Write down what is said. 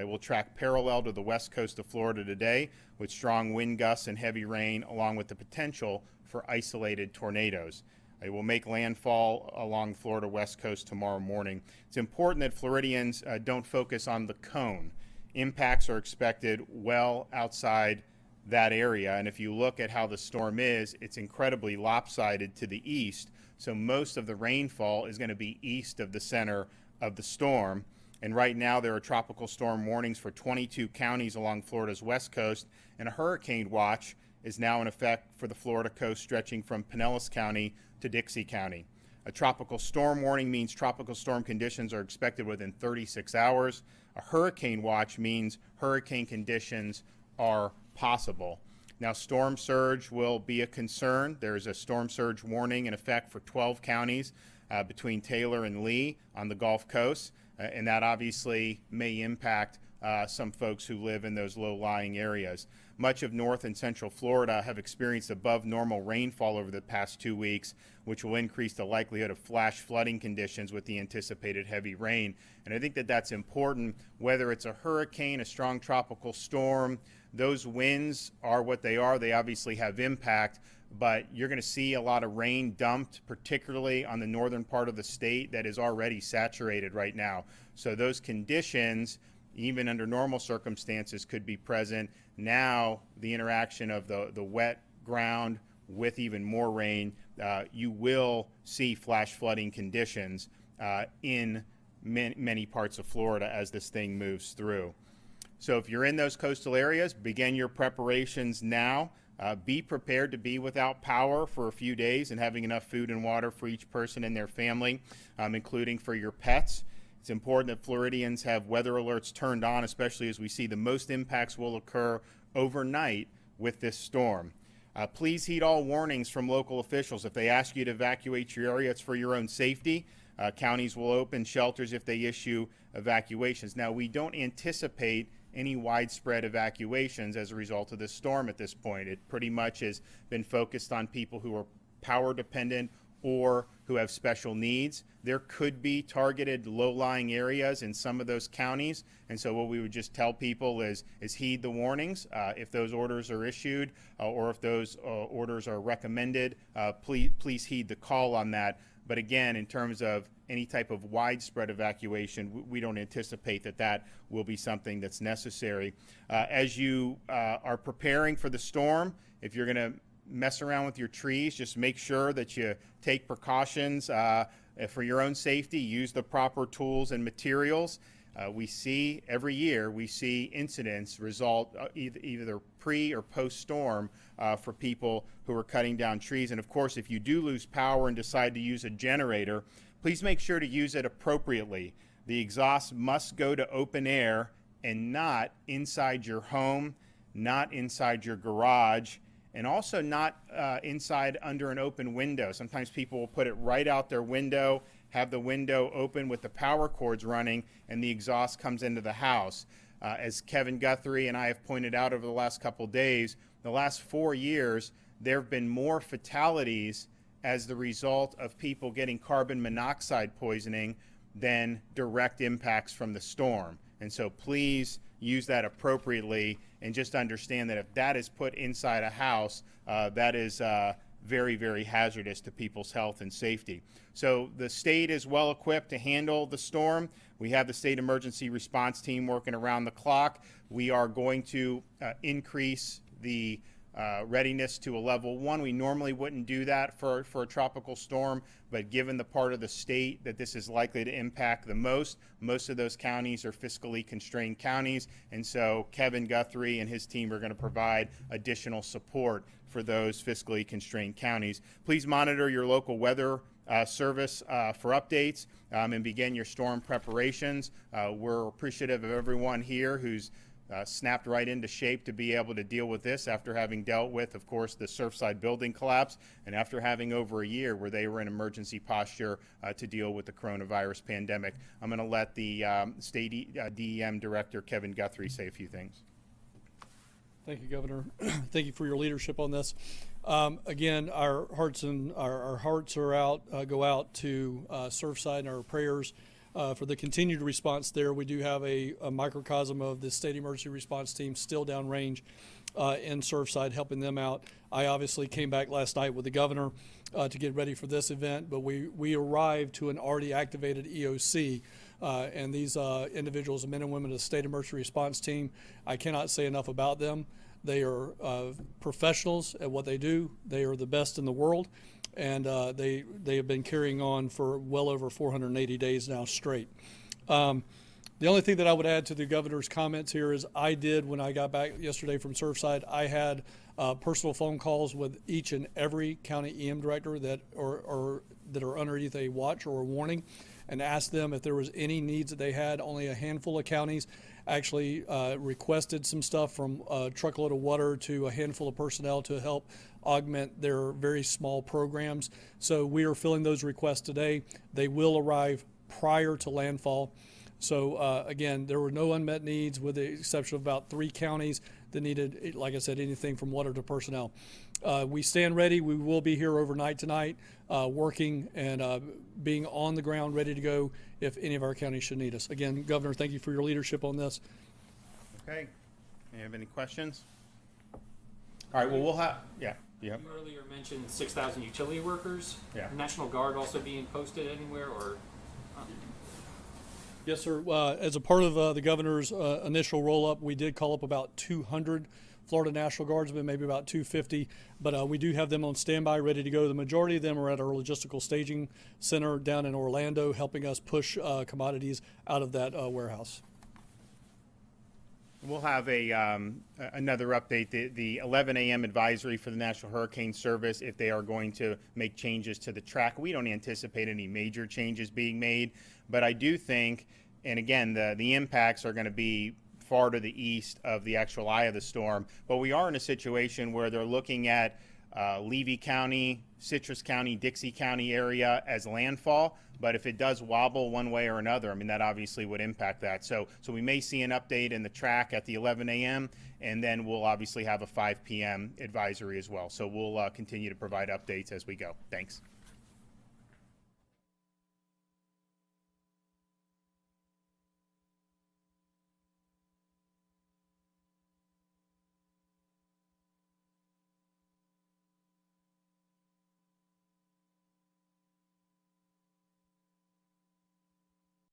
It will track parallel to the west coast of Florida today with strong wind gusts and heavy rain, along with the potential for isolated tornadoes. It will make landfall along Florida west coast tomorrow morning. It's important that Floridians don't focus on the cone. Impacts are expected well outside that area, and if you look at how the storm is, it's incredibly lopsided to the east, so most of the rainfall is going to be east of the center of the storm. And right now there are tropical storm warnings for 22 counties along Florida's west coast, and a hurricane watch is now in effect for the Florida coast stretching from Pinellas County to Dixie County. A tropical storm warning means tropical storm conditions are expected within 36 hours. A hurricane watch means hurricane conditions are possible. Now, storm surge will be a concern. There's a storm surge warning in effect for 12 counties between Taylor and Lee on the Gulf Coast, and that obviously may impact some folks who live in those low-lying areas. Much of North and Central Florida have experienced above normal rainfall over the past 2 weeks, which will increase the likelihood of flash flooding conditions with the anticipated heavy rain. And I think that that's important, whether it's a hurricane, a strong tropical storm. Those winds are what they are. They obviously have impact, but you're going to see a lot of rain dumped, particularly on the northern part of the state that is already saturated right now. So those conditions, even under normal circumstances, could be present. Now, the interaction of the wet ground with even more rain, you will see flash flooding conditions in many parts of Florida as this thing moves through. So if you're in those coastal areas, begin your preparations now. Be prepared to be without power for a few days and having enough food and water for each person and their family, including for your pets. It's important that Floridians have weather alerts turned on, especially as we see the most impacts will occur overnight with this storm. Please heed all warnings from local officials. If they ask you to evacuate your area, it's for your own safety. Counties will open shelters if they issue evacuations. Now, we don't anticipate any widespread evacuations as a result of this storm at this point. It pretty much has been focused on people who are power dependent or who have special needs. There could be targeted low-lying areas in some of those counties, and so what we would just tell people is heed the warnings. If those orders are issued or if those orders are recommended, please heed the call on that. But again, in terms of any type of widespread evacuation, we don't anticipate that will be something that's necessary. As you are preparing for the storm, if you're going to mess around with your trees, just make sure that you take precautions for your own safety. Use the proper tools and materials. We see every year, we see incidents result either pre or post storm for people who are cutting down trees. And of course, if you do lose power and decide to use a generator, please make sure to use it appropriately. The exhaust must go to open air and not inside your home, not inside your garage, and also not inside under an open window. Sometimes people will put it right out their window, have the window open with the power cords running, and the exhaust comes into the house. As Kevin Guthrie and I have pointed out over the last couple days, the last 4 years, there have been more fatalities as the result of people getting carbon monoxide poisoning than direct impacts from the storm. And so please use that appropriately and just understand that if that is put inside a house, that is very, very hazardous to people's health and safety. So the state is well equipped to handle the storm. We have the state emergency response team working around the clock. We are going to increase the readiness to a level 1. We normally wouldn't do that for a tropical storm, but given the part of the state that this is likely to impact the most of those counties are fiscally constrained counties, and so Kevin Guthrie and his team are going to provide additional support for those fiscally constrained counties. Please monitor your local weather service for updates and begin your storm preparations. We're appreciative of everyone here who's snapped right into shape to be able to deal with this after having dealt with, of course, the Surfside building collapse and after having over a year where they were in emergency posture to deal with the coronavirus pandemic. I'm going to let the state DEM director, Kevin Guthrie, say a few things. Thank you, Governor. Thank you for your leadership on this. Again, our hearts are out, go out to Surfside, and our prayers for the continued response there. We do have a microcosm of the state emergency response team still downrange in Surfside, helping them out. I obviously came back last night with the governor to get ready for this event, but we arrived to an already activated EOC. And these individuals, the men and women of the state emergency response team, I cannot say enough about them. They are professionals at what they do. They are the best in the world, and they have been carrying on for well over 480 days now straight. The only thing that I would add to the governor's comments here is I did, when I got back yesterday from Surfside, I had personal phone calls with each and every county EM director that are underneath a watch or a warning, and asked them if there was any needs that they had. Only a handful of counties actually requested some stuff, from a truckload of water to a handful of personnel to help augment their very small programs. So we are filling those requests today. They will arrive prior to landfall. So again, there were no unmet needs, with the exception of about 3 counties that needed, like I said, anything from water to personnel. We stand ready. We will be here overnight tonight, working and being on the ground, ready to go if any of our counties should need us. Again, Governor, thank you for your leadership on this. Okay. Do you have any questions? All right. Well, we'll have, yeah. You earlier mentioned 6,000 utility workers. Yeah. National Guard also being posted anywhere, or? Yes, sir. As a part of the governor's initial roll-up, we did call up about 200 Florida National Guardsmen, maybe about 250, but we do have them on standby, ready to go. The majority of them are at our logistical staging center down in Orlando, helping us push commodities out of that warehouse. We'll have another update. The 11 a.m. advisory for the National Hurricane Service, if they are going to make changes to the track. We don't anticipate any major changes being made, but I do think, and again, the impacts are going to be far to the east of the actual eye of the storm, but we are in a situation where they're looking at Levy County, Citrus County, Dixie County area as landfall. But if it does wobble one way or another, I mean, that obviously would impact that. So we may see an update in the track at the 11 a.m., and then we'll obviously have a 5 p.m. advisory as well. So we'll continue to provide updates as we go. Thanks.